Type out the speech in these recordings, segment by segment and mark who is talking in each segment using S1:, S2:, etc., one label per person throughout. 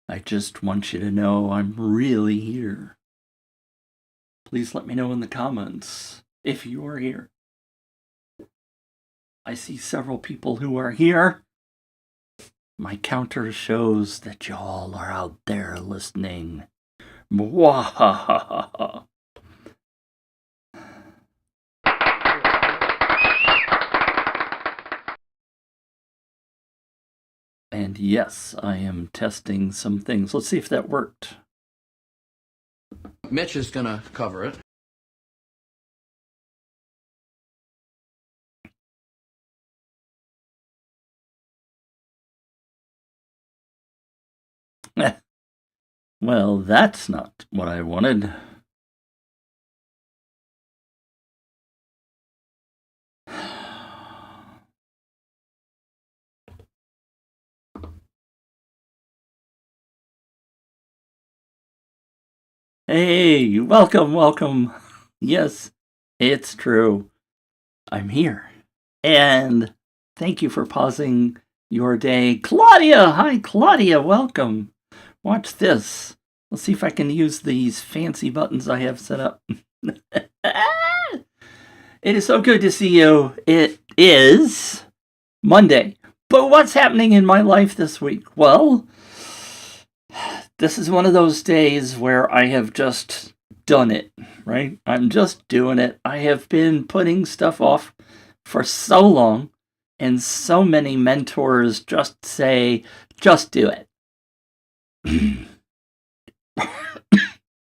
S1: I just want you to know I'm really here. Please let me know in the comments if you are here. I see several people who are here. My counter shows that y'all are out there listening. Mwahaha. And yes, I am testing some things. Let's see if that worked.
S2: Mitch is going to cover it.
S1: Well, that's not what I wanted. Hey, welcome. Yes, it's true. I'm here. And thank you for pausing your day. Claudia! Hi, Claudia. Welcome. Watch this. Let's see if I can use these fancy buttons I have set up. It is so good to see you. It is Monday. But what's happening in my life this week? Well, this is one of those days where I have just done it, right? I'm just doing it. I have been putting stuff off for so long, and so many mentors just say, just do it.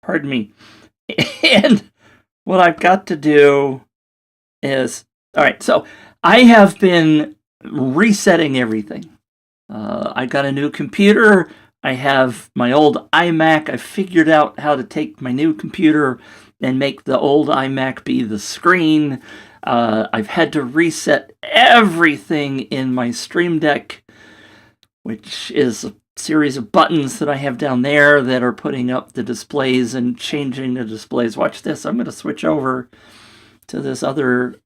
S1: Pardon me. And what I've got to do is, all right, so I have been resetting everything. I got a new computer. I have my old iMac. I figured out how to take my new computer and make the old iMac be the screen. I've had to reset everything in my Stream Deck, which is a series of buttons that I have down there that are putting up the displays and changing the displays. Watch this. I'm going to switch over to this other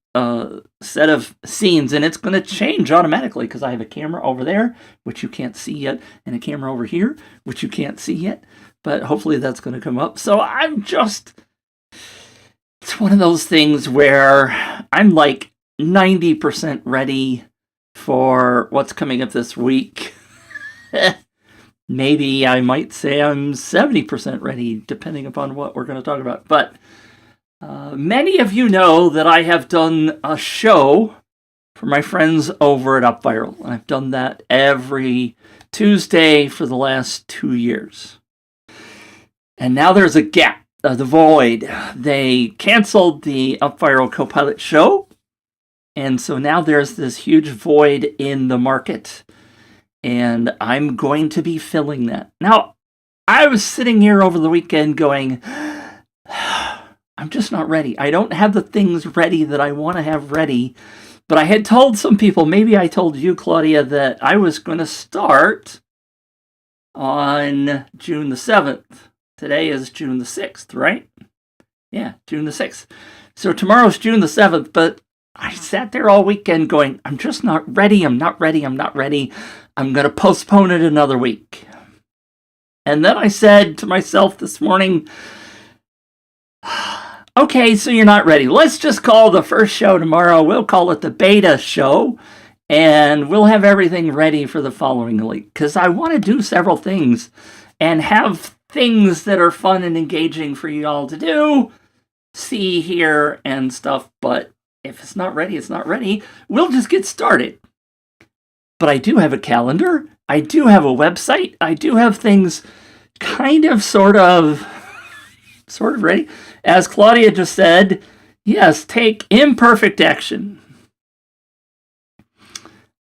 S1: set of scenes, and it's going to change automatically because I have a camera over there, which you can't see yet, and a camera over here, which you can't see yet, but hopefully that's going to come up. So it's one of those things where I'm like 90% ready for what's coming up this week. Maybe I might say I'm 70% ready, depending upon what we're going to talk about. But many of you know that I have done a show for my friends over at UpViral. I've done that every Tuesday for the last 2 years. And now there's a gap, the void. They canceled the UpViral Copilot show. And so now there's this huge void in the market. And I'm going to be filling that. Now, I was sitting here over the weekend going, I'm just not ready. I don't have the things ready that I want to have ready. But I had told some people, maybe I told you, Claudia, that I was going to start on June the 7th. Today is June the 6th, right? Yeah, June the 6th. So tomorrow's June the 7th, but I sat there all weekend going, I'm just not ready. I'm not ready. I'm going to postpone it another week. And then I said to myself this morning, okay, so you're not ready. Let's just call the first show tomorrow. We'll call it the beta show, and we'll have everything ready for the following week. Because I want to do several things and have things that are fun and engaging for you all to do, see, hear, and stuff. But if it's not ready, it's not ready. We'll just get started. But I do have a calendar. I do have a website. I do have things kind of, sort of ready. As Claudia just said, yes, take imperfect action.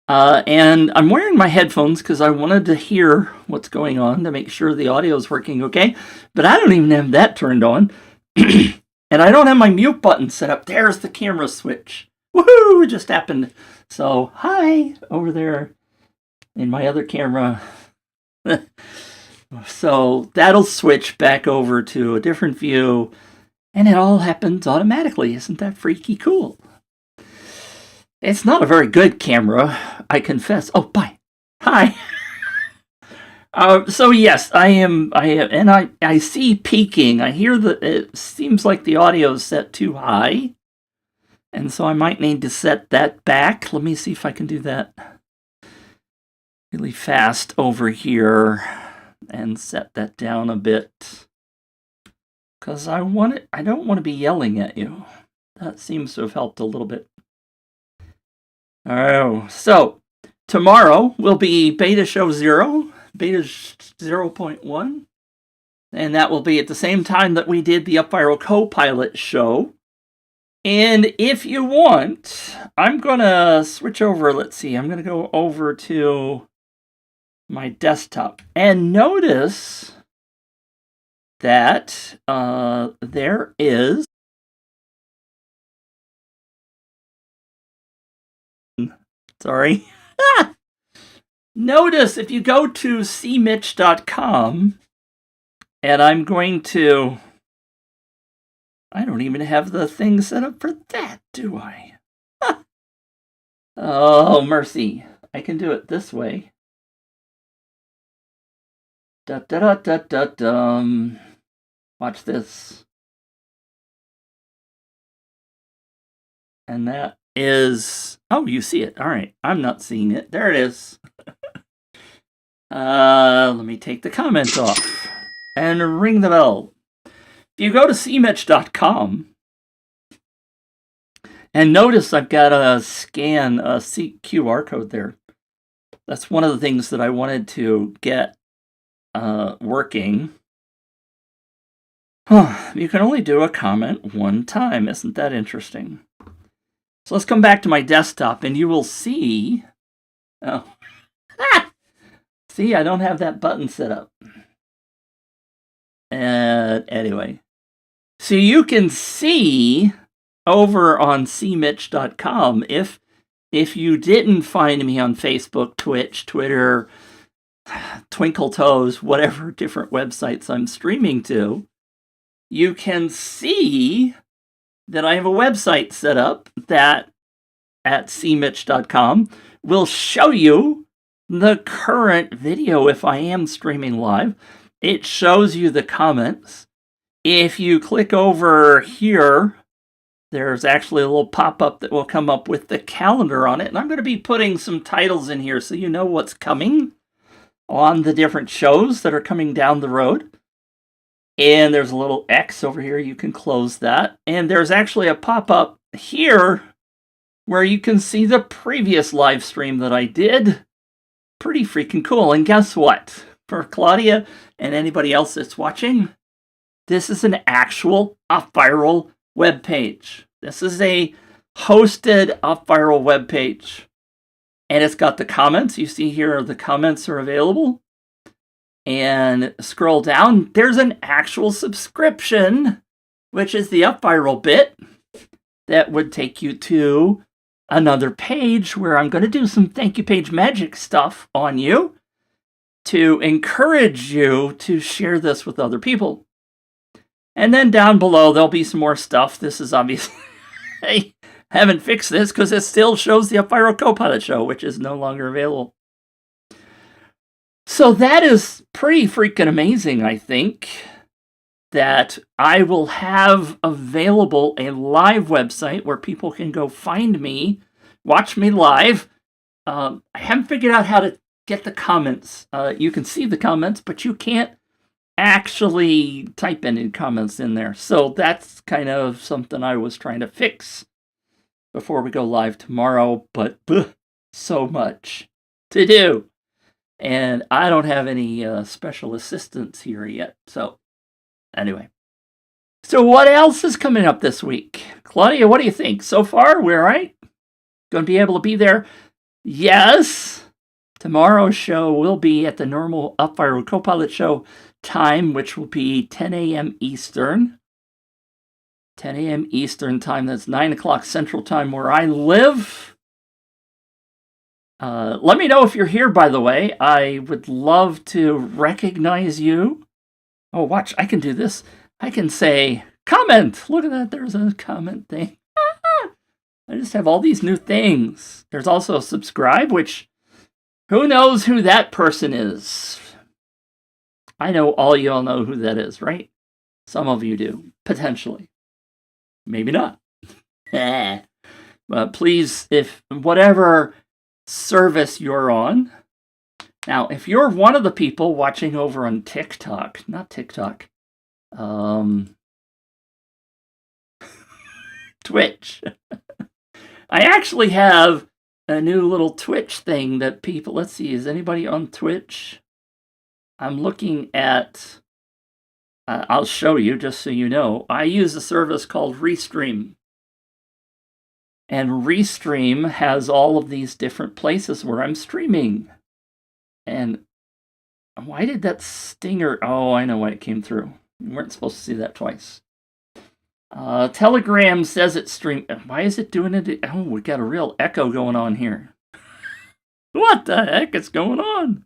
S1: And I'm wearing my headphones because I wanted to hear what's going on to make sure the audio is working okay. But I don't even have that turned on. And I don't have my mute button set up. There's the camera switch. Woohoo! It just happened. So, hi, over there in my other camera. So that'll switch back over to a different view, and it all happens automatically. Isn't that freaky cool? It's not a very good camera, I confess. Oh, bye. Hi. So yes, I am, and I see peaking. I hear that it seems like the audio is set too high. And so I might need to set that back. Let me see if I can do that really fast over here and set that down a bit. Because I don't want to be yelling at you. That seems to have helped a little bit. Oh, so tomorrow will be beta show 0, beta 0.1. And that will be at the same time that we did the UpViral Copilot show. And if you want, I'm going to switch over. Let's see. I'm going to go over to my desktop. And notice that there is... Sorry. Notice if you go to cmitch.com, and I'm going to... I don't even have the thing set up for that, do I? Oh, mercy. I can do it this way. Watch this. And that is... Oh, you see it. All right. I'm not seeing it. There it is. Let me take the comments off and ring the bell. If you go to cmitch.com, and notice I've got a scan, a QR code there. That's one of the things that I wanted to get working. You can only do a comment one time. Isn't that interesting? So let's come back to my desktop, and you will see... Oh. See, I don't have that button set up. Anyway, so you can see over on cmitch.com, if you didn't find me on Facebook, Twitch, Twitter, Twinkle Toes, whatever different websites I'm streaming to, you can see that I have a website set up that at cmitch.com will show you the current video if I am streaming live. It shows you the comments. If you click over here, there's actually a little pop-up that will come up with the calendar on it. And I'm going to be putting some titles in here so you know what's coming on the different shows that are coming down the road. And there's a little X over here. You can close that. And there's actually a pop-up here where you can see the previous live stream that I did. Pretty freaking cool. And guess what? For Claudia and anybody else that's watching, this is an actual UpViral web page. This is a hosted UpViral web page. And it's got the comments. You see here the comments are available. And scroll down. There's an actual subscription, which is the UpViral bit, that would take you to another page where I'm going to do some thank you page magic stuff on you to encourage you to share this with other people. And then down below, there'll be some more stuff. This is obviously... I haven't fixed this because it still shows the UpViral Copilot show, which is no longer available. So that is pretty freaking amazing, I think, that I will have available a live website where people can go find me, watch me live. I haven't figured out how to get the comments. You can see the comments, but you can't actually type any comments in there. So that's kind of something I was trying to fix before we go live tomorrow, but so much to do. And I don't have any special assistants here yet. So anyway. So what else is coming up this week? Claudia, what do you think? So far, we're all right? Going to be able to be there? Yes. Tomorrow's show will be at the normal UpViral Copilot show time, which will be 10 a.m. Eastern. 10 a.m. Eastern time. That's 9 o'clock Central Time where I live. Let me know if you're here, by the way. I would love to recognize you. Oh, watch. I can do this. I can say, comment. Look at that. There's a comment thing. I just have all these new things. There's also subscribe, which who knows who that person is. I know all y'all know who that is, right? Some of you do, potentially. Maybe not. But please, if whatever service you're on, now, if you're one of the people watching over on TikTok, not TikTok, Twitch. I actually have a new little Twitch thing that people, let's see, is anybody on Twitch? I'm looking at, I'll show you just so you know. I use a service called Restream. And Restream has all of these different places where I'm streaming. And why did that stinger? Oh, I know why it came through. You weren't supposed to see that twice. Telegram says it's stream. Why is it doing it? Oh, we got a real echo going on here. What the heck is going on?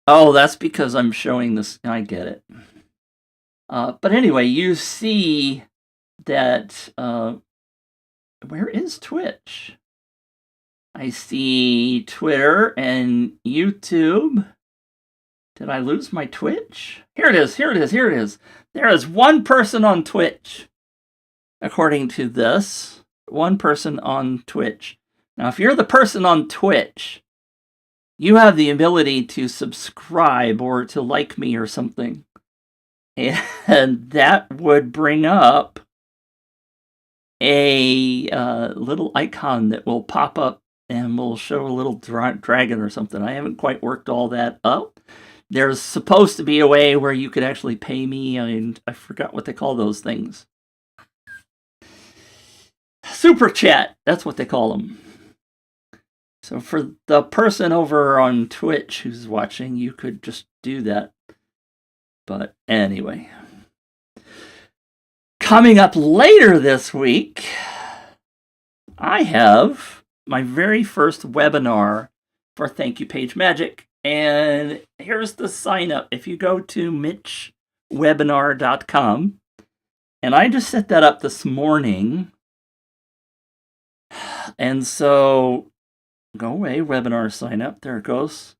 S1: Oh, that's because I'm showing this. I get it. But anyway, you see that. Where is Twitch? I see Twitter and YouTube. Did I lose my Twitch? Here it is, here it is, here it is. There is one person on Twitch. According to this, one person on Twitch. Now, if you're the person on Twitch, you have the ability to subscribe or to like me or something. And that would bring up a little icon that will pop up and will show a little dragon or something. I haven't quite worked all that up. There's supposed to be a way where you could actually pay me. I forgot what they call those things. Super chat, that's what they call them. So for the person over on Twitch who's watching, you could just do that. But anyway. Coming up later this week, I have my very first webinar for Thank You Page Magic. And here's the sign up. If you go to mitchwebinar.com, and I just set that up this morning. And so, go away, webinar sign up. There it goes.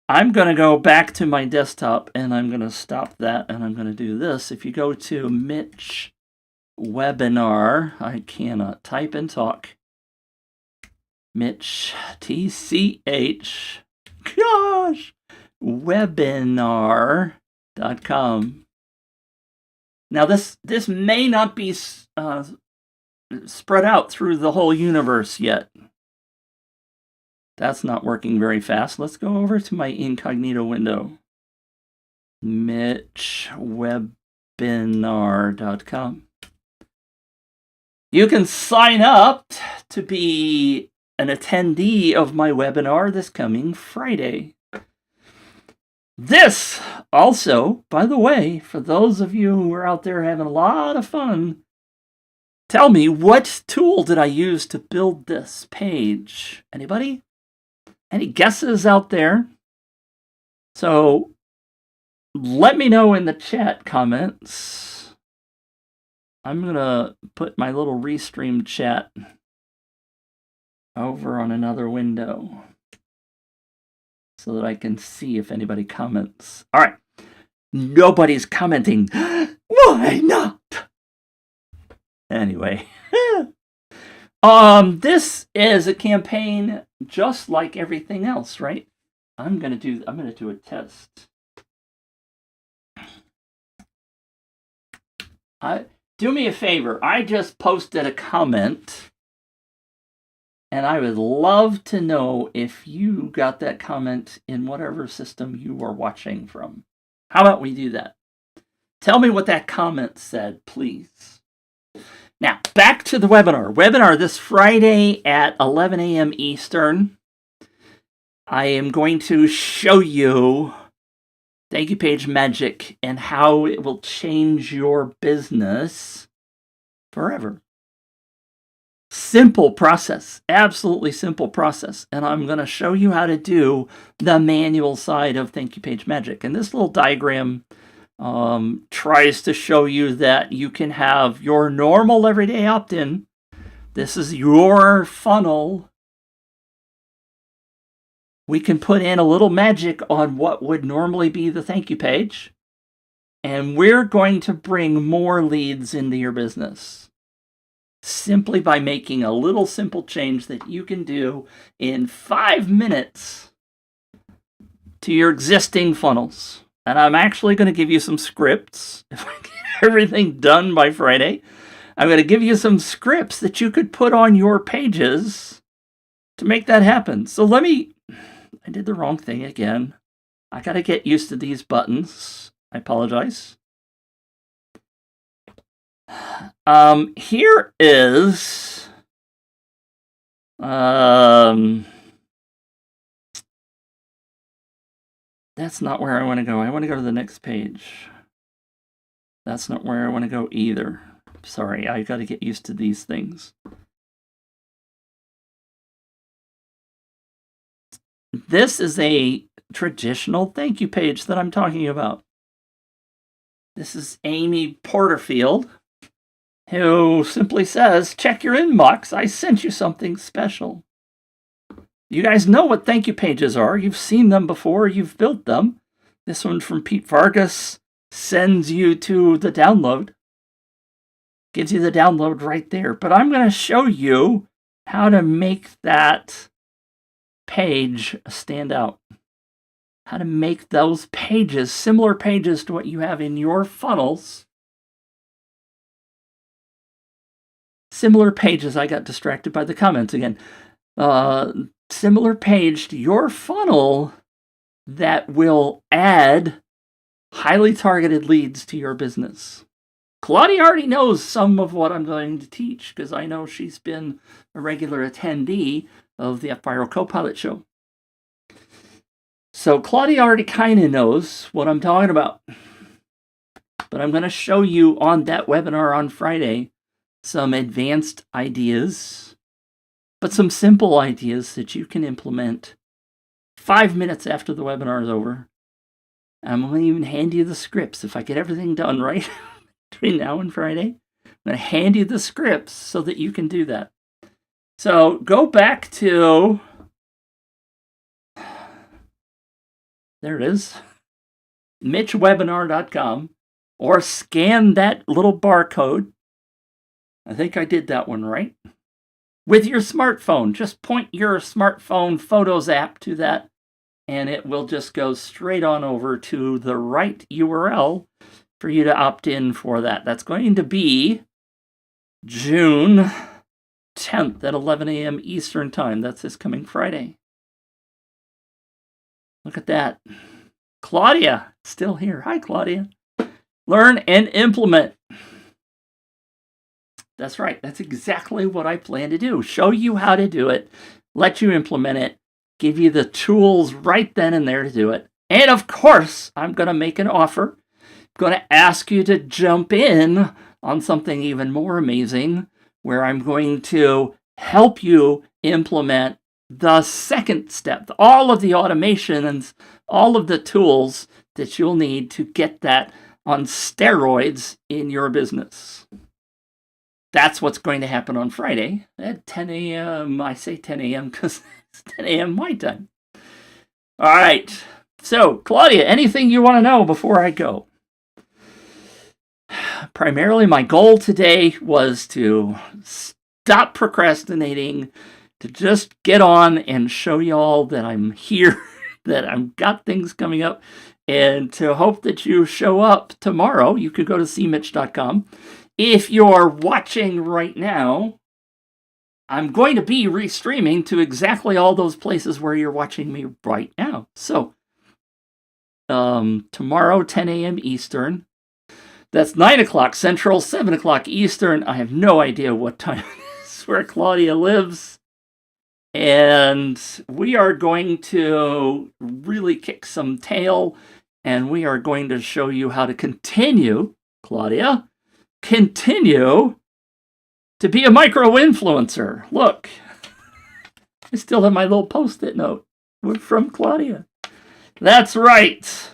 S1: I'm going to go back to my desktop and I'm going to stop that and I'm going to do this. If you go to Mitch Webinar, I cannot type and talk. Mitch, TCH, gosh, webinar.com. Now this may not be spread out through the whole universe yet. That's not working very fast. Let's go over to my incognito window. MitchWebinar.com. You can sign up to be an attendee of my webinar this coming Friday. This also, by the way, for those of you who are out there having a lot of fun, tell me, what tool did I use to build this page? Anybody? Any guesses out there? So let me know in the chat comments. I'm going to put my little Restream chat over on another window so that I can see if anybody comments. All right. Nobody's commenting. Why not? Anyway. This is a campaign just like everything else, right? I'm gonna do a test. Do me a favor. I just posted a comment, and I would love to know if you got that comment in whatever system you are watching from. How about we do that? Tell me what that comment said, please. Now, back to the webinar. Webinar this Friday at 11 a.m. Eastern. I am going to show you Thank You Page Magic and how it will change your business forever. Simple process. Absolutely simple process. And I'm going to show you how to do the manual side of Thank You Page Magic. And this little diagram tries to show you that you can have your normal everyday opt-in. This is your funnel. we can put in a little magic on what would normally be the thank you page, and we're going to bring more leads into your business simply by making a little simple change that you can do in 5 minutes to your existing funnels. And I'm actually going to give you some scripts. If I get everything done by Friday, I'm going to give you some scripts that you could put on your pages to make that happen. So I did the wrong thing again. I got to get used to these buttons. I apologize. Here is that's not where I want to go. I want to go to the next page. That's not where I want to go either. Sorry, I got to get used to these things. This is a traditional thank you page that I'm talking about. This is Amy Porterfield, who simply says, check your inbox. I sent you something special. You guys know what thank you pages are. You've seen them before. You've built them. This one from Pete Vargas sends you to the download. Gives you the download right there. But I'm going to show you how to make that page stand out. How to make those pages, similar pages to what you have in your funnels. Similar pages. I got distracted by the comments again. Similar page to your funnel that will add highly targeted leads to your business. Claudia already knows some of what I'm going to teach because I know she's been a regular attendee of the F-Viral Copilot show. So Claudia already kind of knows what I'm talking about. But I'm going to show you on that webinar on Friday some advanced ideas, but some simple ideas that you can implement 5 minutes after the webinar is over. I'm going to even hand you the scripts. If I get everything done right between now and Friday, I'm going to hand you the scripts so that you can do that. So go back to, there it is, mitchwebinar.com, or scan that little barcode. I think I did that one right. With your smartphone, just point your smartphone Photos app to that, and it will just go straight on over to the right URL for you to opt in for that. That's going to be June 10th at 11 a.m. Eastern Time. That's this coming Friday. Look at that. Claudia, still here. Hi, Claudia. Learn and implement. That's right. That's exactly what I plan to do. Show you how to do it, let you implement it, give you the tools right then and there to do it. And of course, I'm going to make an offer. I'm going to ask you to jump in on something even more amazing, where I'm going to help you implement the second step, all of the automation and all of the tools that you'll need to get that on steroids in your business. That's what's going to happen on Friday at 10 a.m. I say 10 a.m. because it's 10 a.m. my time. All right. So, Claudia, anything you want to know before I go? Primarily, my goal today was to stop procrastinating, to just get on and show y'all that I'm here, that I've got things coming up, and to hope that you show up tomorrow. You could go to cmitch.com. If you're watching right now, I'm going to be restreaming to exactly all those places where you're watching me right now. So, tomorrow, 10 a.m. Eastern. That's 9 o'clock Central, 7 o'clock Eastern. I have no idea what time it is where Claudia lives. And we are going to really kick some tail, and we are going to show you how to continue, Claudia, continue to be a micro-influencer. Look, I still have my little post-it note from Claudia. That's right.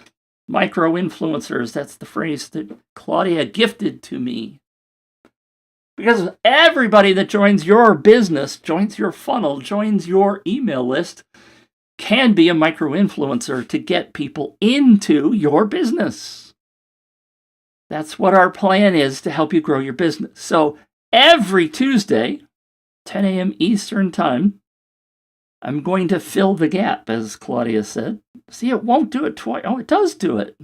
S1: Micro-influencers. That's the phrase that Claudia gifted to me. Because everybody that joins your business, joins your funnel, joins your email list, can be a micro-influencer to get people into your business. That's what our plan is, to help you grow your business. So every Tuesday, 10 a.m. Eastern Time, I'm going to fill the gap, as Claudia said. See, it won't do it twice. Oh, it does do it.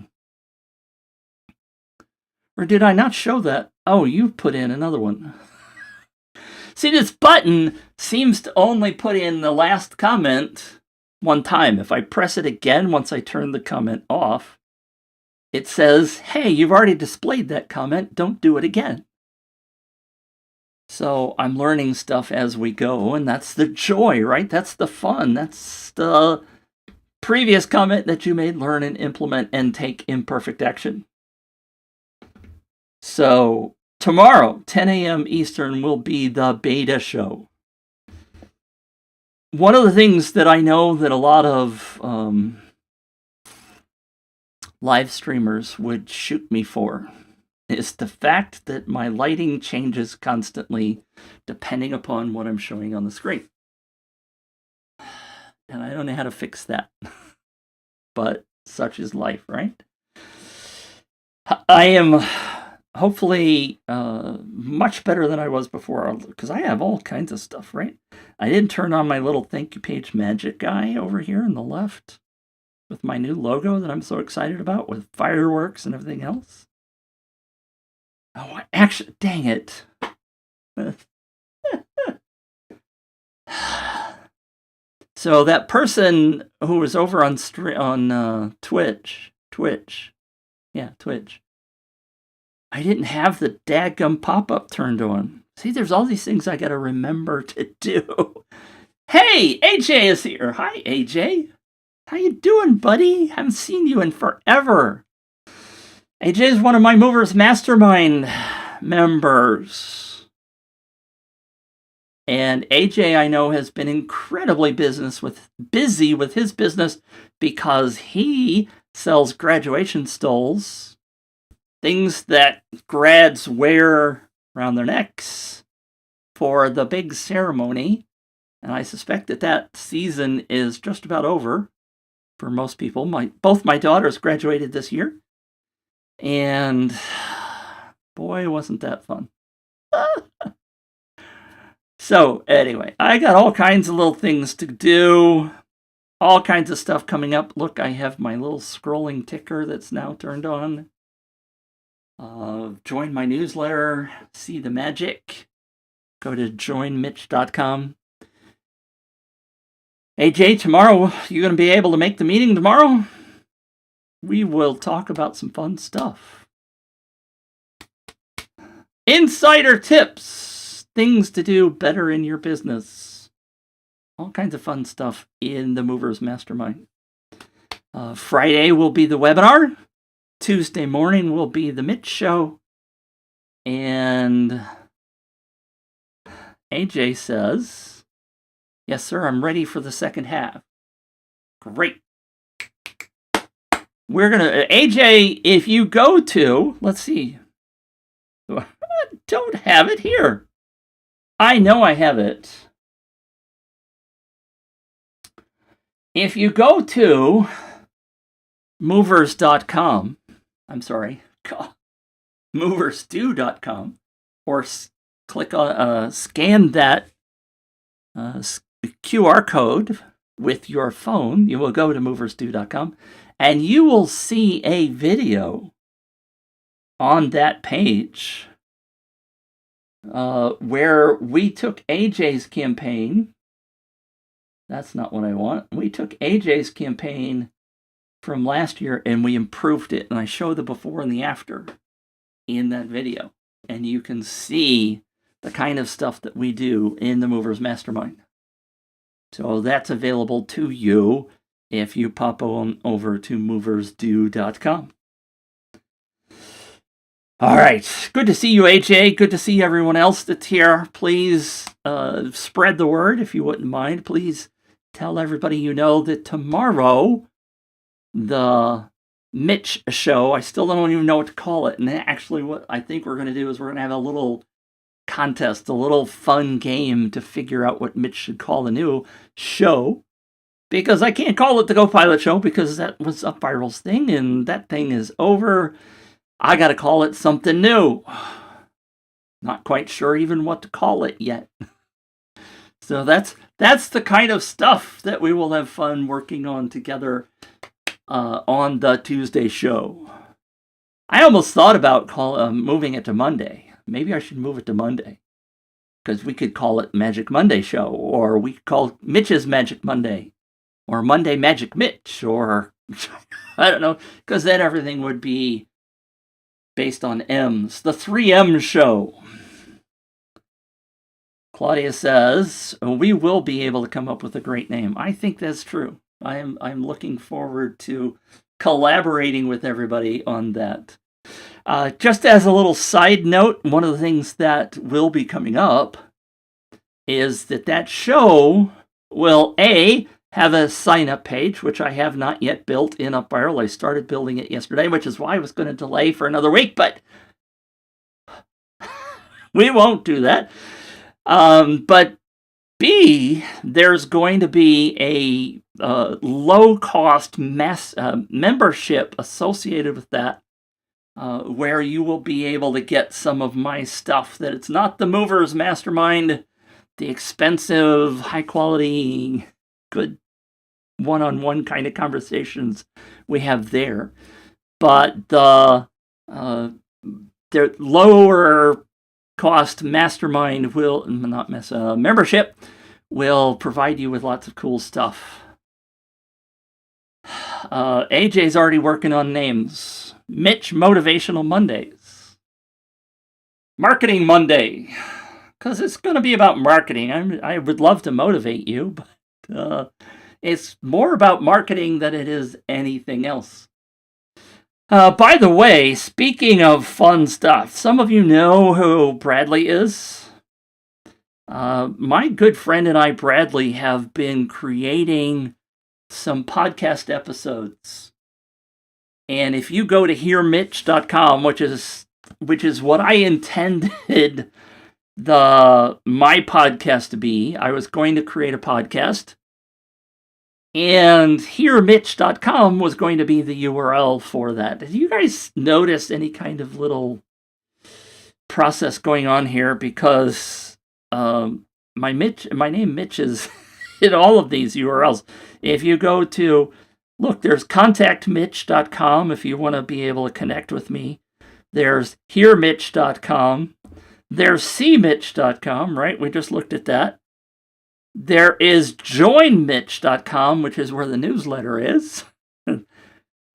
S1: Or did I not show that? Oh, you put in another one. See, this button seems to only put in the last comment one time. If I press it again once I turn the comment off, it says, hey, you've already displayed that comment. Don't do it again. So I'm learning stuff as we go, and that's the joy, right? That's the fun. That's the previous comment that you made: learn and implement and take imperfect action. So tomorrow, 10 a.m. Eastern, will be the beta show. One of the things that I know that a lot of live streamers would shoot me for is the fact that my lighting changes constantly depending upon what I'm showing on the screen. And I don't know how to fix that. But such is life, right? I am hopefully much better than I was before, because I have all kinds of stuff, right? I didn't turn on my little thank you page magic guy over here on the left with my new logo that I'm so excited about, with fireworks and everything else. Oh, actually, dang it. So that person who was over on Twitch, I didn't have the dadgum pop-up turned on. See, there's all these things I gotta remember to do. Hey, AJ is here. Hi, AJ. How you doing, buddy? Haven't seen you in forever. AJ is one of my Movers Mastermind members. And AJ, I know, has been incredibly busy with his business because he sells graduation stoles, things that grads wear around their necks for the big ceremony. And I suspect that season is just about over for most people. Both my daughters graduated this year. And boy, wasn't that fun. So anyway, I got all kinds of little things to do. All kinds of stuff coming up. Look, I have my little scrolling ticker that's now turned on. Join my newsletter. See the magic. Go to joinmitch.com. AJ, tomorrow, you going to be able to make the meeting tomorrow? We will talk about some fun stuff. Insider tips. Things to do better in your business. All kinds of fun stuff in the Movers Mastermind. Friday will be the webinar. Tuesday morning will be the Mitch Show. And AJ says, yes, sir, I'm ready for the second half. Great. We're going to, AJ, if you go to, let's see. I don't have it here. I know I have it. If you go to movers.com, I'm sorry, moversdo.com, or click on, scan that QR code with your phone, you will go to moversdo.com, and you will see a video on that page where we took AJ's campaign. That's not what I want. We took AJ's campaign from last year and we improved it. And I show the before and the after in that video. And you can see the kind of stuff that we do in the Movers Mastermind. So that's available to you if you pop on over to moversdo.com. All right. Good to see you, AJ. Good to see everyone else that's here. Please spread the word if you wouldn't mind. Please tell everybody you know that tomorrow, the Mitch Show, I still don't even know what to call it. And actually what I think we're going to do is we're going to have a little contest, a little fun game to figure out what Mitch should call the new show. because I can't call it the Go Pilot Show because that was Up Viral's thing, and that thing is over. I got to call it something new. Not quite sure even what to call it yet. So that's the kind of stuff that we will have fun working on together on the Tuesday show. I almost thought about moving it to Monday. Maybe I should move it to Monday. Because we could call it Magic Monday Show, or we could call it Mitch's Magic Monday, or Monday Magic Mitch, or I don't know, because then everything would be based on M's. The 3M Show. Claudia says, we will be able to come up with a great name. I think that's true. I'm looking forward to collaborating with everybody on that. Just as a little side note, one of the things that will be coming up is that show will, A, have a sign-up page, which I have not yet built in Up Viral. I started building it yesterday, which is why I was going to delay for another week, but we won't do that. But B, there's going to be a low-cost membership associated with that, where you will be able to get some of my stuff that it's not the Movers Mastermind, the expensive, high-quality, good one-on-one kind of conversations we have there. But the lower cost mastermind membership will provide you with lots of cool stuff. AJ's already working on names. Mitch Motivational Mondays. Marketing Monday. Because it's going to be about marketing. I would love to motivate you, but it's more about marketing than it is anything else. By the way, speaking of fun stuff, some of you know who Bradley is. My good friend and I, Bradley, have been creating some podcast episodes. And if you go to hearmitch.com, which is what I intended my podcast to be, I was going to create a podcast. And hearmitch.com was going to be the URL for that. Did you guys notice any kind of little process going on here? Because my name Mitch is in all of these URLs. If you go to, look, there's contactmitch.com if you want to be able to connect with me. There's hearmitch.com. There's cmitch.com, right? We just looked at that. There is joinmitch.com, which is where the newsletter is.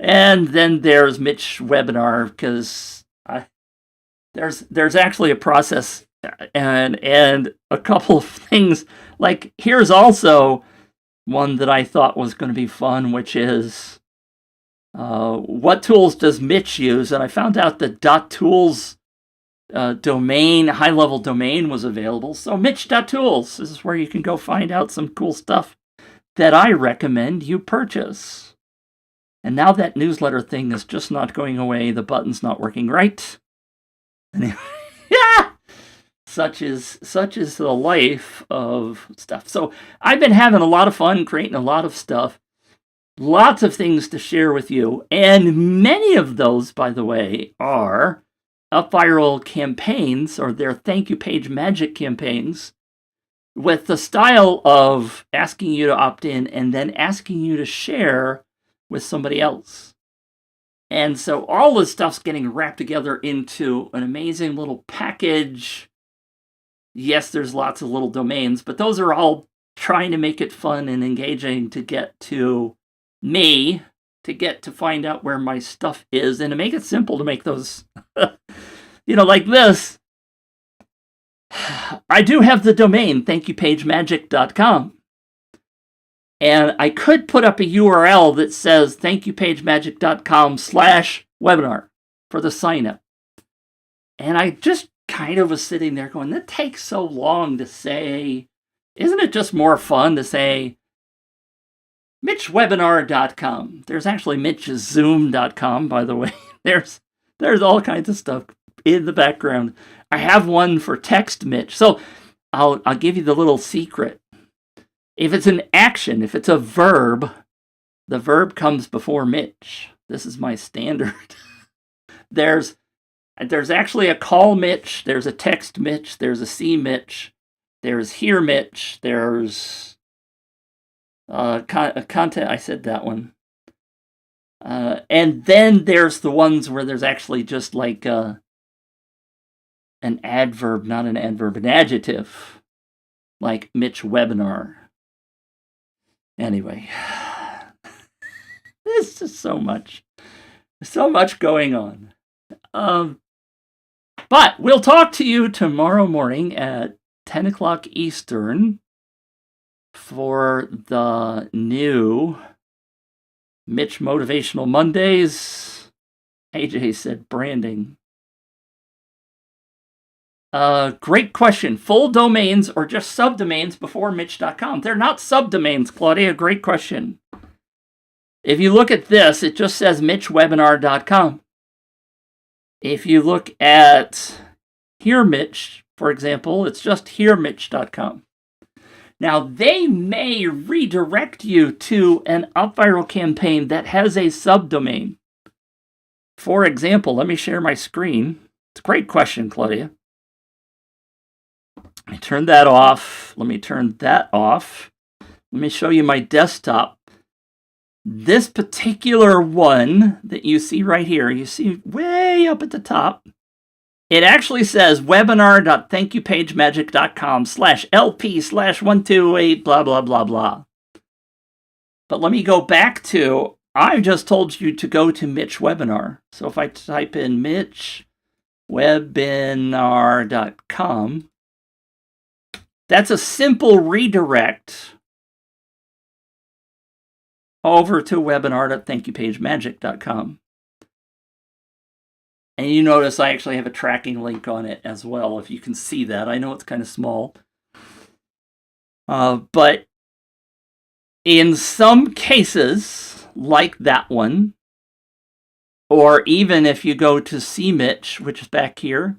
S1: And then there's Mitch Webinar, because there's actually a process and a couple of things. Like, here's also one that I thought was going to be fun, which is what tools does Mitch use? And I found out that .tools high-level domain was available. So Mitch.tools, this is where you can go find out some cool stuff that I recommend you purchase. And now that newsletter thing is just not going away. The button's not working right. Anyway, yeah! Such is the life of stuff. So I've been having a lot of fun creating a lot of stuff. Lots of things to share with you. And many of those, by the way, are Up Viral campaigns, or their thank you page magic campaigns, with the style of asking you to opt in and then asking you to share with somebody else. And so all this stuff's getting wrapped together into an amazing little package. Yes, there's lots of little domains, but those are all trying to make it fun and engaging to get to me, to get to find out where my stuff is, and to make it simple to make those, like this. I do have the domain, thankyouPageMagic.com. And I could put up a URL that says thankyouPageMagic.com/webinar for the sign up. And I just kind of was sitting there going, that takes so long to say. Isn't it just more fun to say MitchWebinar.com? There's actually MitchZoom.com, by the way. There's all kinds of stuff in the background. I have one for text Mitch. So I'll give you the little secret. If it's an action, if it's a verb, the verb comes before Mitch. This is my standard. There's actually a call Mitch, there's a text Mitch, there's a see Mitch, there's hear Mitch, there's content, I said that one. And then there's the ones where there's actually just like an adverb, not an adverb, an adjective, like Mitch webinar. Anyway, there's just so much going on. But we'll talk to you tomorrow morning at 10 o'clock Eastern for the new Mitch Motivational Mondays. AJ said branding. Great question. Full domains or just subdomains before Mitch.com? They're not subdomains, Claudia. Great question. If you look at this, it just says MitchWebinar.com. If you look at Hear Mitch, for example, it's just HearMitch.com. Now, they may redirect you to an UpViral campaign that has a subdomain. For example, let me share my screen. It's a great question, Claudia. Let me turn that off. Let me turn that off. Let me show you my desktop. This particular one that you see right here, you see way up at the top, it actually says webinar.thankyoupagemagic.com/LP/128 blah, blah, blah, blah. But let me go back to, I just told you to go to Mitch Webinar. So if I type in MitchWebinar.com, that's a simple redirect over to webinar.thankyoupagemagic.com. And you notice I actually have a tracking link on it as well, if you can see that. I know it's kind of small. But in some cases, like that one, or even if you go to See Mitch, which is back here,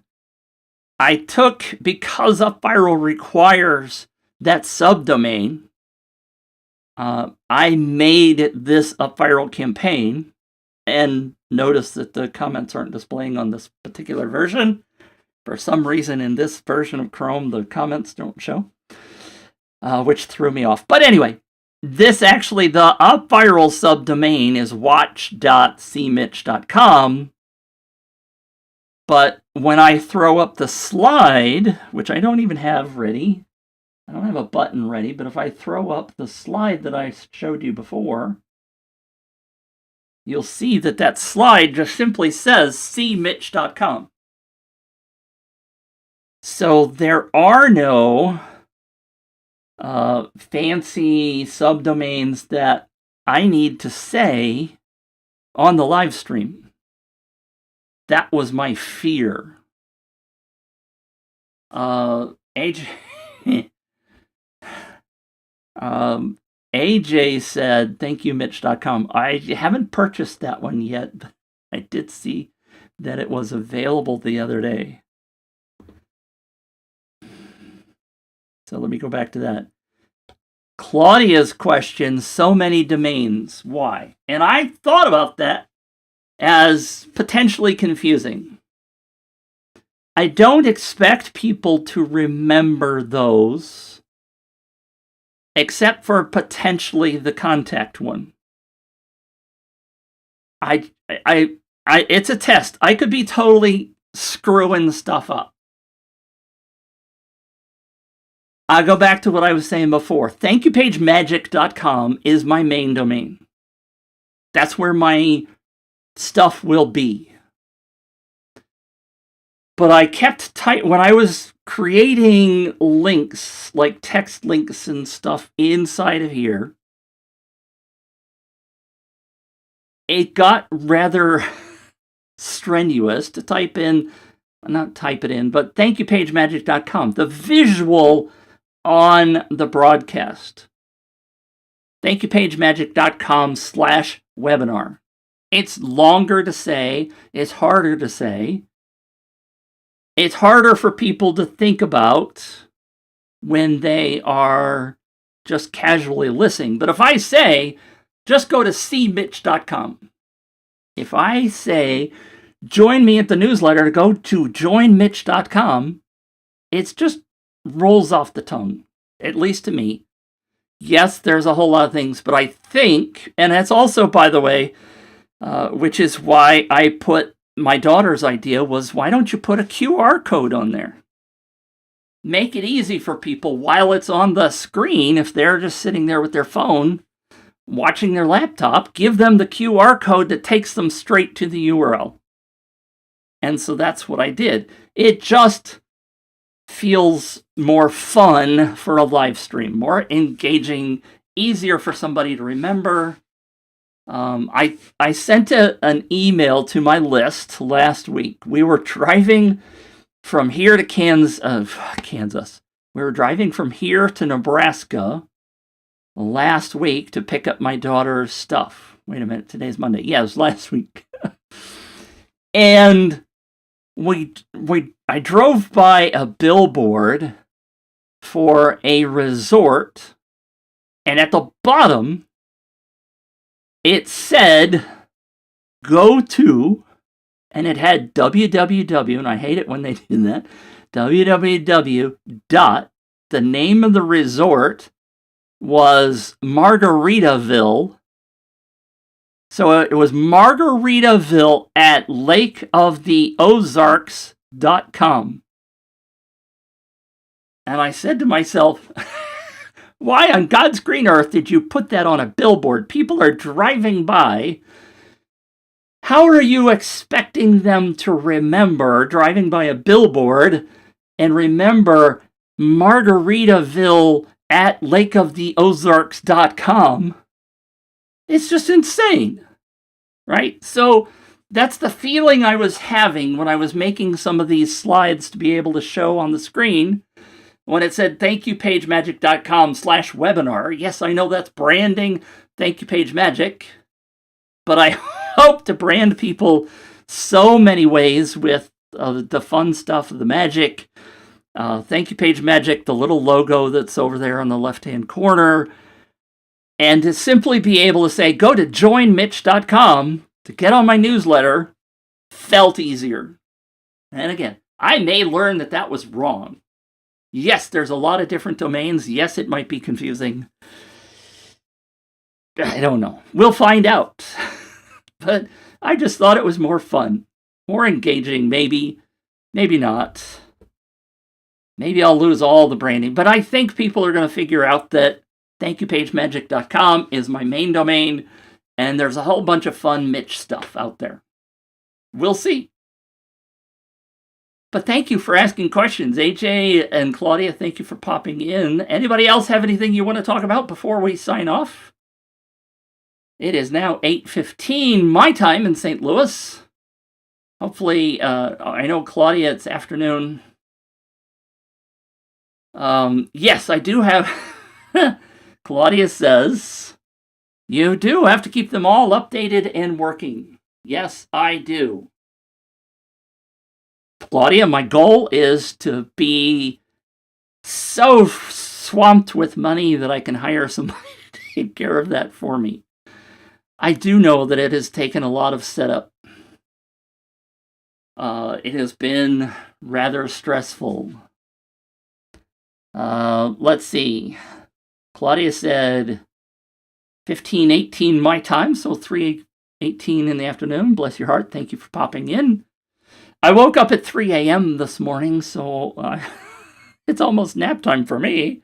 S1: I took, because UpViral requires that subdomain, I made this UpViral campaign, and notice that the comments aren't displaying on this particular version. For some reason, in this version of Chrome, the comments don't show, which threw me off. But anyway, this actually, the UpViral subdomain is watch.cmitch.com. But when I throw up the slide, which I don't even have ready, I don't have a button ready, but if I throw up the slide that I showed you before, you'll see that that slide just simply says cmitch.com. So there are no fancy subdomains that I need to say on the live stream. That was my fear. AJ AJ said, thank you, Mitch.com. I haven't purchased that one yet, but I did see that it was available the other day. So let me go back to that. Claudia's question, so many domains, why? And I thought about that as potentially confusing. I don't expect people to remember those, except for potentially the contact one. It's a test. I could be totally screwing stuff up. I'll go back to what I was saying before. ThankYouPageMagic.com is my main domain. That's where my stuff will be. But I kept tight when I was creating links, like text links and stuff inside of here. It got rather strenuous to type in, not type it in, but thankyouPageMagic.com, the visual on the broadcast. thankyouPageMagic.com/webinar. It's longer to say, it's harder to say. It's harder for people to think about when they are just casually listening. But if I say, just go to cmitch.com. If I say, join me at the newsletter, to go to joinmitch.com, it just rolls off the tongue, at least to me. Yes, there's a whole lot of things, but I think, and that's also, by the way, which is why I put my daughter's idea was, why don't you put a QR code on there? Make it easy for people while it's on the screen. If they're just sitting there with their phone, watching their laptop, give them the QR code that takes them straight to the URL. And so that's what I did. It just feels more fun for a live stream, more engaging, easier for somebody to remember. I sent an email to my list last week. We were driving from here to Kansas. We were driving from here to Nebraska last week to pick up my daughter's stuff. Wait a minute, today's Monday. Yeah, it was last week. And I drove by a billboard for a resort, and at the bottom it said, go to, and it had www, and I hate it when they do that, www. The name of the resort was Margaritaville. So it was Margaritaville at lakeoftheozarks.com. And I said to myself, why on God's green earth did you put that on a billboard? People are driving by. How are you expecting them to remember driving by a billboard and remember Margaritaville at lakeoftheozarks.com? It's just insane, right? So that's the feeling I was having when I was making some of these slides to be able to show on the screen. When it said thankyouPageMagic.com/webinar. Yes, I know that's branding, Thank You Page Magic, but I hope to brand people so many ways with the fun stuff of the magic. Thank You Page Magic, the little logo that's over there on the left-hand corner, and to simply be able to say, go to joinmitch.com to get on my newsletter, felt easier. And again, I may learn that that was wrong. Yes, there's a lot of different domains. Yes, it might be confusing. I don't know. We'll find out. But I just thought it was more fun, more engaging, maybe not. Maybe I'll lose all the branding. But I think people are going to figure out that thankyouPageMagic.com is my main domain, and there's a whole bunch of fun Mitch stuff out there. We'll see. But thank you for asking questions. AJ and Claudia, thank you for popping in. Anybody else have anything you want to talk about before we sign off? It is now 8:15 my time in St. Louis. Hopefully, I know Claudia, it's afternoon. Yes, I do have... Claudia says, you do have to keep them all updated and working. Yes, I do. Claudia, my goal is to be so swamped with money that I can hire somebody to take care of that for me. I do know that it has taken a lot of setup. It has been rather stressful. Let's see. Claudia said 15:18 my time, so 3:18 in the afternoon. Bless your heart. Thank you for popping in. I woke up at 3 a.m. this morning, so it's almost nap time for me.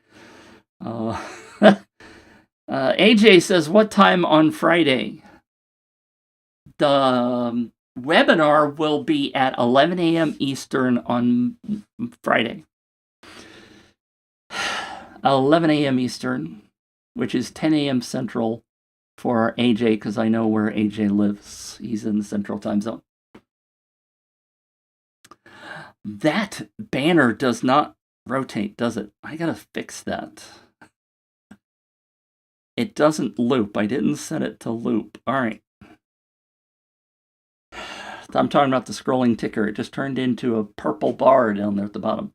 S1: AJ says, what time on Friday? The webinar will be at 11 a.m. Eastern on Friday. 11 a.m. Eastern, which is 10 a.m. Central for AJ, because I know where AJ lives. He's in the Central Time Zone. That banner does not rotate, does it? I gotta fix that. It doesn't loop. I didn't set it to loop. All right. I'm talking about the scrolling ticker. It just turned into a purple bar down there at the bottom.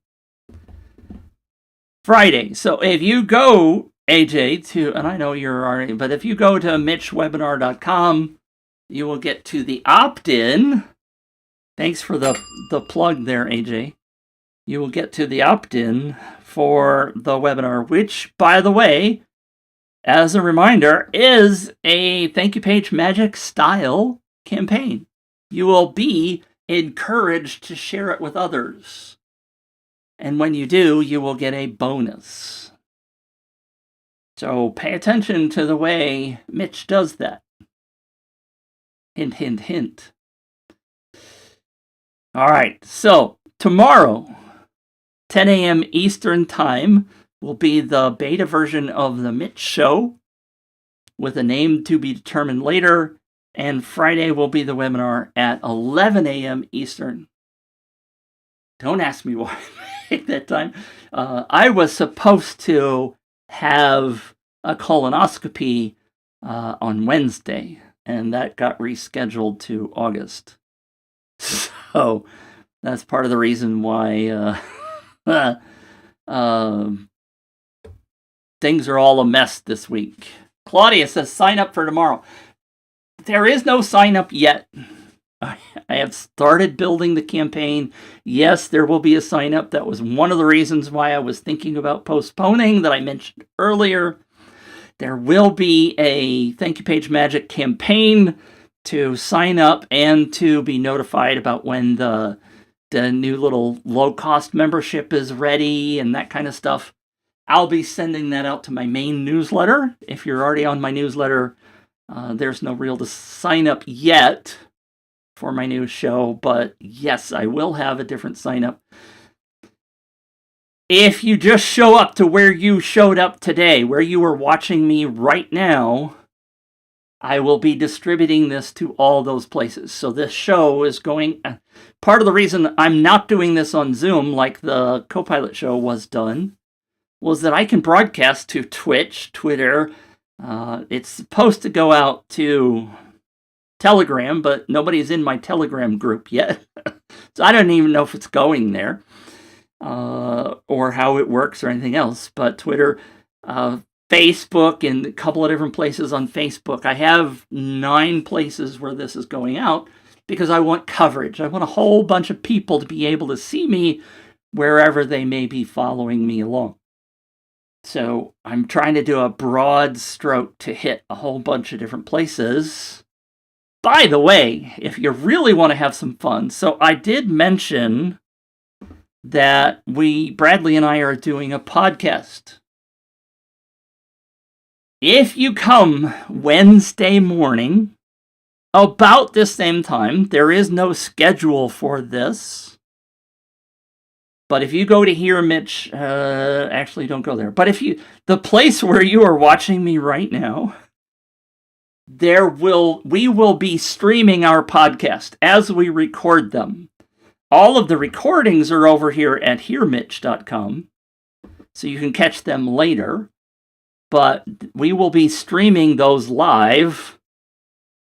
S1: Friday. So if you go AJ, and I know you're already, but if you go to mitchwebinar.com, you will get to the opt-in. Thanks for the plug there, AJ. You will get to the opt-in for the webinar, which, by the way, as a reminder, is a thank you page magic style campaign. You will be encouraged to share it with others. And when you do, you will get a bonus. So pay attention to the way Mitch does that. Hint, hint, hint. All right, so tomorrow, 10 a.m. Eastern Time, will be the beta version of the Mitch Show, with a name to be determined later. And Friday will be the webinar at 11 a.m. Eastern. Don't ask me why I picked that time. I was supposed to have a colonoscopy on Wednesday, and that got rescheduled to August. So that's part of the reason why things are all a mess this week. Claudia says, sign up for tomorrow. There is no sign up yet. I have started building the campaign. Yes, there will be a sign up. That was one of the reasons why I was thinking about postponing that I mentioned earlier. There will be a Thank You Page Magic campaign to sign up and to be notified about when the new little low-cost membership is ready and that kind of stuff. I'll be sending that out to my main newsletter. If you're already on my newsletter, there's no real to sign up yet for my new show, but yes, I will have a different sign up. If you just show up to where you showed up today, where you are watching me right now, I will be distributing this to all those places. So this show is going... Part of the reason I'm not doing this on Zoom like the Copilot show was done was that I can broadcast to Twitch, Twitter. It's supposed to go out to Telegram, but nobody's in my Telegram group yet. So I don't even know if it's going there or how it works or anything else. But Twitter, Facebook, and a couple of different places on Facebook. I have 9 places where this is going out because I want coverage. I want a whole bunch of people to be able to see me wherever they may be following me along. So I'm trying to do a broad stroke to hit a whole bunch of different places. By the way, if you really want to have some fun, so I did mention that Bradley and I are doing a podcast. If you come Wednesday morning, about this same time, there is no schedule for this. But if you go to Hear Mitch, actually don't go there. But the place where you are watching me right now, we will be streaming our podcast as we record them. All of the recordings are over here at hearmitch.com, so you can catch them later. But we will be streaming those live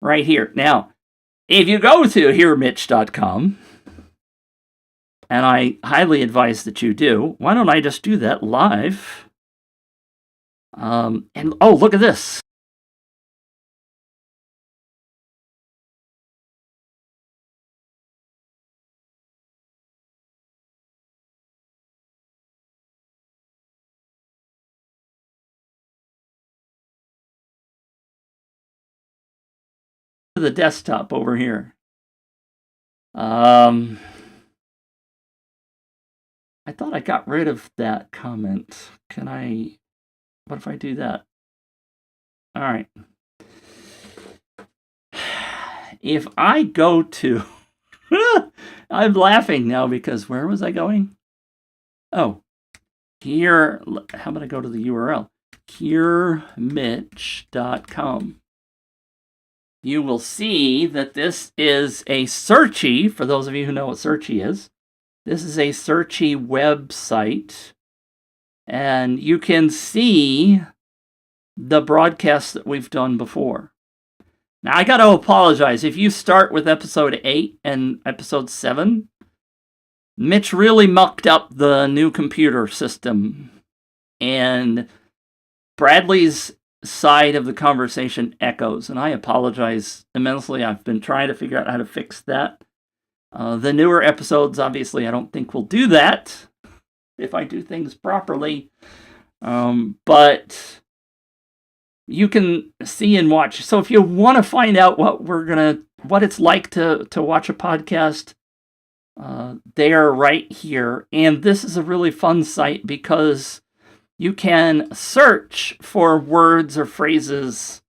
S1: right here. Now, if you go to hearmitch.com, and I highly advise that you do, why don't I just do that live? And oh, look at this. The desktop over here. I thought I got rid of that comment. What if I do that? All right. If I go to, I'm laughing now because where was I going? Oh, here, how about I go to the URL? hearmitch.com. You will see that this is a Searchy, for those of you who know what Searchy is. This is a Searchy website, and you can see the broadcasts that we've done before. Now, I got to apologize. If you start with episode 8 and episode 7, Mitch really mucked up the new computer system, and Bradley's side of the conversation echoes, and I apologize immensely. I've been trying to figure out how to fix that. The newer episodes, obviously, I don't think will do that if I do things properly. But you can see and watch. So if you want to find out what it's like to watch a podcast, they are right here. And this is a really fun site because you can search for words or phrases.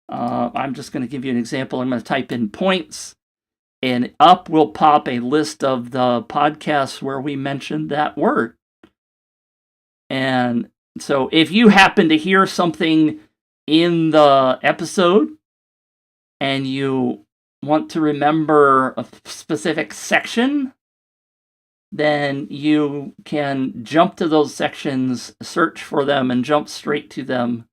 S1: I'm just going to give you an example. I'm going to type in points, and up will pop a list of the podcasts where we mentioned that word. And so if you happen to hear something in the episode and you want to remember a specific section, then you can jump to those sections, search for them, and jump straight to them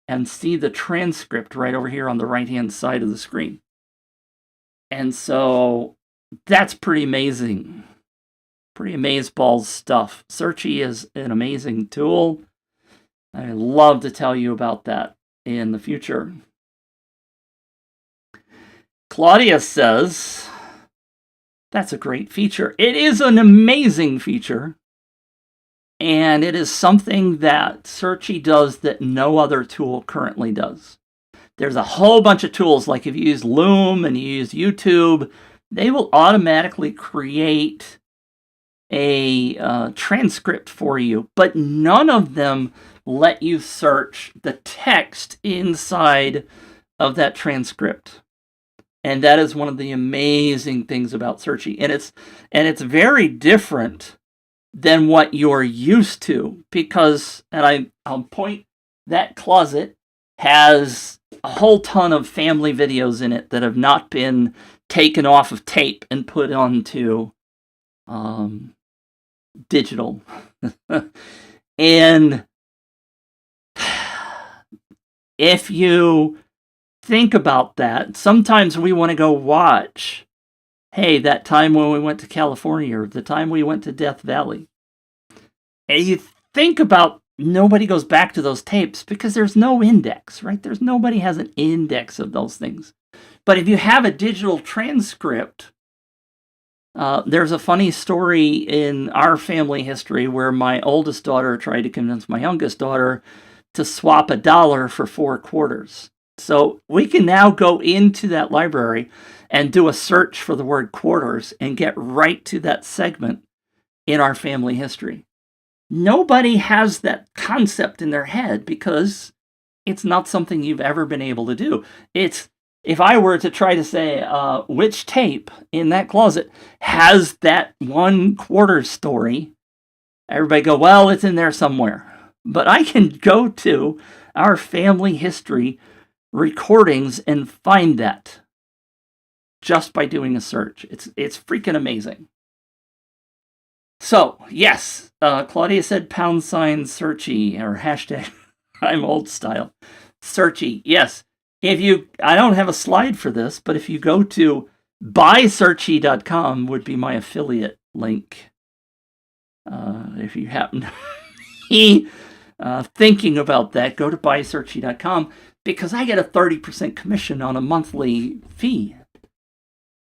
S1: and see the transcript right over here on the right-hand side of the screen. And so that's pretty amazing. Pretty amazeballs stuff. Searchy is an amazing tool. I'd love to tell you about that in the future. Claudia says, that's a great feature. It is an amazing feature. And it is something that Searchy does that no other tool currently does. There's a whole bunch of tools, like if you use Loom and you use YouTube, they will automatically create a transcript for you, but none of them let you search the text inside of that transcript. And that is one of the amazing things about Searchy. And it's very different than what you're used to, because, and I'll point, that closet has a whole ton of family videos in it that have not been taken off of tape and put onto digital. And if you think about that, sometimes we want to go watch, hey, that time when we went to California, or the time we went to Death Valley. And you think about, nobody goes back to those tapes because there's no index, right? Nobody has an index of those things. But if you have a digital transcript, there's a funny story in our family history where my oldest daughter tried to convince my youngest daughter to swap $1 for 4 quarters. So we can now go into that library and do a search for the word quarters and get right to that segment in our family history. Nobody has that concept in their head because it's not something you've ever been able to do. It's, if I were to try to say which tape in that closet has that 1 quarter story, everybody go, well, it's in there somewhere. But I can go to our family history recordings and find that just by doing a search. It's freaking amazing. So, yes, Claudia said #Searchy, or hashtag, I'm old style, Searchy, yes. I don't have a slide for this, but if you go to buysearchy.com would be my affiliate link. If you happen to be thinking about that, go to buysearchy.com, because I get a 30% commission on a monthly fee.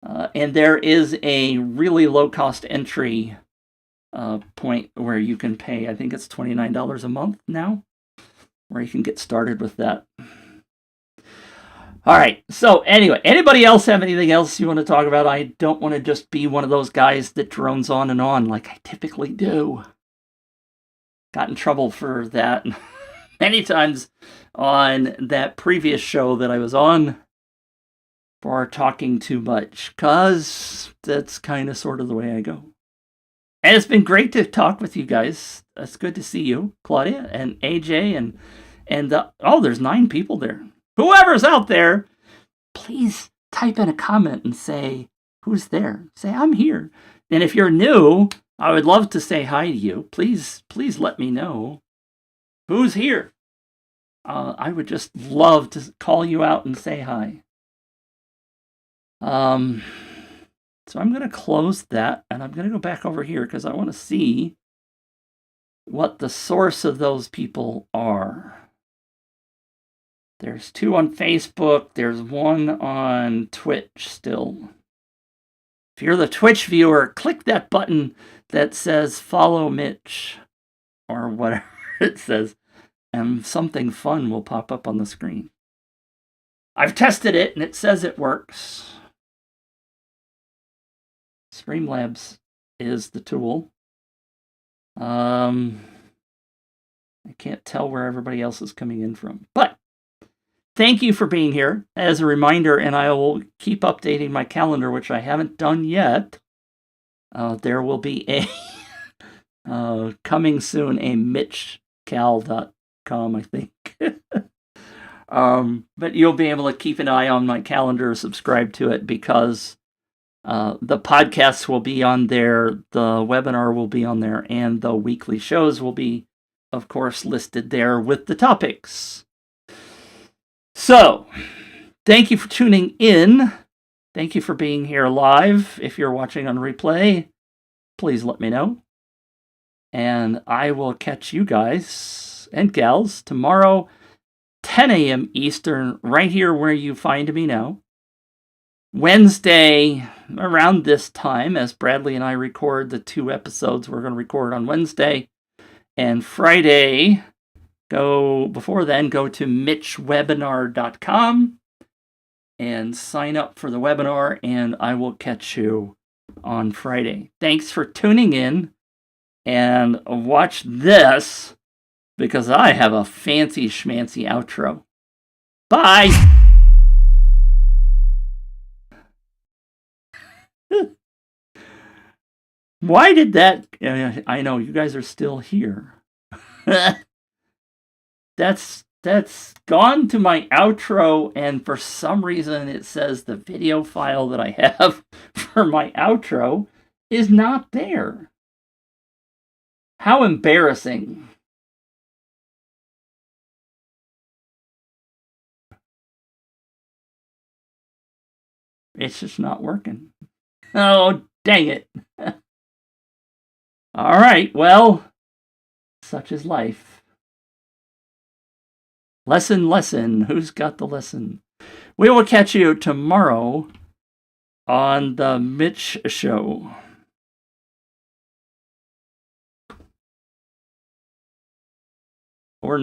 S1: And there is a really low-cost entry point where you can pay, I think it's $29 a month now, where you can get started with that. All right, so anyway, anybody else have anything else you want to talk about? I don't want to just be one of those guys that drones on and on like I typically do. Got in trouble for that many times on that previous show that I was on for talking too much, because that's kind of sort of the way I go. And it's been great to talk with you guys. It's good to see you, Claudia and AJ, and there's 9 people there. Whoever's out there, please type in a comment and say who's there. Say, I'm here. And if you're new, I would love to say hi to you. Please let me know who's here. I would just love to call you out and say hi. So I'm going to close that, and I'm going to go back over here because I want to see what the source of those people are. There's 2 on Facebook. There's 1 on Twitch still. If you're the Twitch viewer, click that button that says follow Mitch or whatever it says, and something fun will pop up on the screen. I've tested it and it says it works. Streamlabs is the tool. I can't tell where everybody else is coming in from, but thank you for being here. As a reminder, and I will keep updating my calendar, which I haven't done yet. There will be a coming soon, a mitchcal.com, I think. But you'll be able to keep an eye on my calendar, subscribe to it, because the podcasts will be on there, the webinar will be on there, and the weekly shows will be, of course, listed there with the topics. So, thank you for tuning in. Thank you for being here live. If you're watching on replay, please let me know. And I will catch you guys and gals tomorrow, 10 a.m. Eastern, right here where you find me now. Wednesday, around this time, as Bradley and I record the 2 episodes we're going to record on Wednesday. And Friday, before then, go to mitchwebinar.com and sign up for the webinar, and I will catch you on Friday. Thanks for tuning in, and watch this, because I have a fancy schmancy outro. Bye! Why did that... I know, you guys are still here. That's gone to my outro, and for some reason it says the video file that I have for my outro is not there. How embarrassing. It's just not working. Oh, dang it. All right, well, such is life. Lesson. Who's got the lesson? We will catch you tomorrow on the Mitch Show.